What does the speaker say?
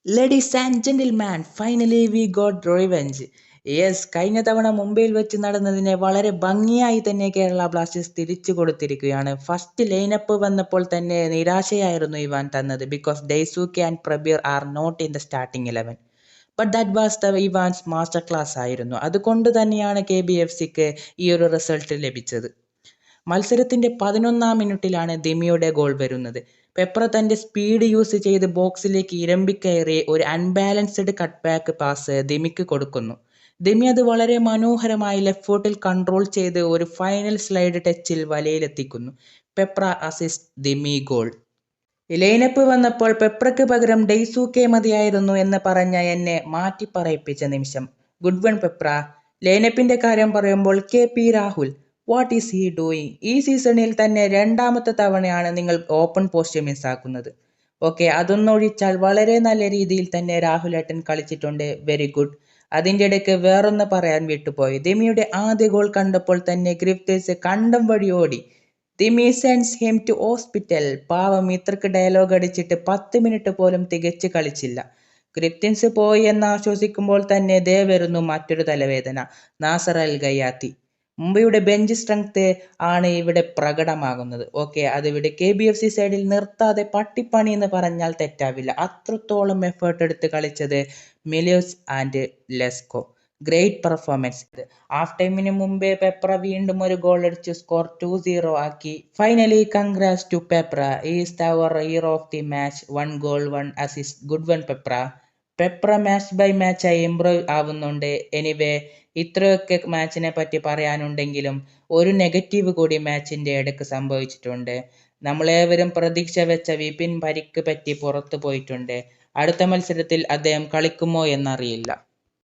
Ladies and gentleman, finally we got revenge. Yes, കഴിഞ്ഞ തവണ മുംബൈയിൽ വെച്ച് നടന്നതിനെ വളരെ ഭംഗിയായി തന്നെ കേരള ബ്ലാസ്റ്റേഴ്സ് തിരിച്ചു കൊടുത്തിരിക്കുകയാണ്. ഫസ്റ്റ് ലൈനപ്പ് വന്നപ്പോൾ തന്നെ നിരാശയായിരുന്നു ഇവാൻ തന്നത്. Because Daisuke and Prabir are not in the starting 11. But that was the Ivan's master class ആയിരുന്നു. അതുകൊണ്ട് തന്നെയാണ് KBFCക്ക് ഈ ഒരു റിസൾട്ട് ലഭിച്ചത്. മത്സരത്തിന്റെ 11ാം മിനിറ്റിലാണ് ദിമിയുടെ ഗോൾ വരുന്നത്. പെപ്ര തന്റെ സ്പീഡ് യൂസ് ചെയ്ത് ബോക്സിലേക്ക് ഇരമ്പിക്കയറി ഒരു അൺബാലൻസ്ഡ് കട്ട് ബാക്ക് പാസ് ദിമിക്ക് കൊടുക്കുന്നു. ദിമി അത് വളരെ മനോഹരമായി ലെഫ്റ്റ് ഫുട്ടിൽ കൺട്രോൾ ചെയ്ത് ഒരു ഫൈനൽ സ്ലൈഡ് ടച്ചിൽ വലയിലെത്തിക്കുന്നു. Pepra assist, Dimi goal. Lineup വന്നപ്പോൾ പെപ്രയ്ക്ക് പകരം ഡെയ്സൂക്കെ മതിയായിരുന്നു എന്ന് പറഞ്ഞ എന്നെ മാറ്റിപ്പറയിപ്പിച്ച നിമിഷം. Good one Peprah. ലൈനപ്പിന്റെ കാര്യം പറയുമ്പോൾ KP Rahul, what is he doing? ഈ സീസണിൽ തന്നെ 2ാമത്തെ തവണയാണ് നിങ്ങൾ ഓപ്പൺ പോസ്റ്റ് മിസ്സാക്കുന്നത്. ഓക്കെ, അതൊന്നൊഴിച്ചാൽ വളരെ നല്ല രീതിയിൽ തന്നെ രാഹുലേട്ടൻ കളിച്ചിട്ടുണ്ട്. Very good. അതിൻ്റെ ഇടയ്ക്ക് വേറൊന്ന് പറയാൻ വിട്ടുപോയി. ദിമിയുടെ ആദ്യ ഗോൾ കണ്ടപ്പോൾ തന്നെ ഗ്രിഫ്റ്റേഴ്സ് കണ്ടം വഴി ഓടി. Dimi sends him to hospital. പാവം, ഇത്രക്ക് ഡയലോഗ് അടിച്ചിട്ട് 10 മിനിറ്റ് പോലും തികച്ച് കളിച്ചില്ല. ഗ്രിഫ്റ്റിൻസ് പോയി എന്ന് ആശ്വസിക്കുമ്പോൾ തന്നെ ദേ വരുന്നു മറ്റൊരു തലവേദന. നാസർ അൽ ഗയാത്തി. മുംബൈയുടെ ബെഞ്ച് സ്ട്രെങ്ത് ആണ് ഇവിടെ പ്രകടമാകുന്നത്. ഓക്കെ, അതിവിടെ KBFC സൈഡിൽ നിർത്താതെ പട്ടിപ്പണി എന്ന് പറഞ്ഞാൽ തെറ്റാവില്ല. അത്രത്തോളം എഫേർട്ട് എടുത്ത് കളിച്ചത് Milos and let's go. Great performance. Half ടൈമിന് മുമ്പേ പെപ്ര വീണ്ടും ഒരു ഗോൾ അടിച്ച് സ്കോർ 2-0 ആക്കി. Finally congrats to Pepra. Is our hero of the match. 1 goal 1 assist. Good one Pepra. Pepra match by മാച്ചായി ഇംപ്രൂവ് ആവുന്നുണ്ട്. എനിവേ, ഇത്രയൊക്കെ മാച്ചിനെ പറ്റി പറയാനുണ്ടെങ്കിലും ഒരു നെഗറ്റീവ് കൂടി മാച്ചിന്റെ ഇടയ്ക്ക് സംഭവിച്ചിട്ടുണ്ട്. നമ്മളേവരും പ്രതീക്ഷ വെച്ച വിപിൻ പരിക്ക് പറ്റി പുറത്തു പോയിട്ടുണ്ട്. അടുത്ത മത്സരത്തിൽ അദ്ദേഹം കളിക്കുമോ എന്നറിയില്ല.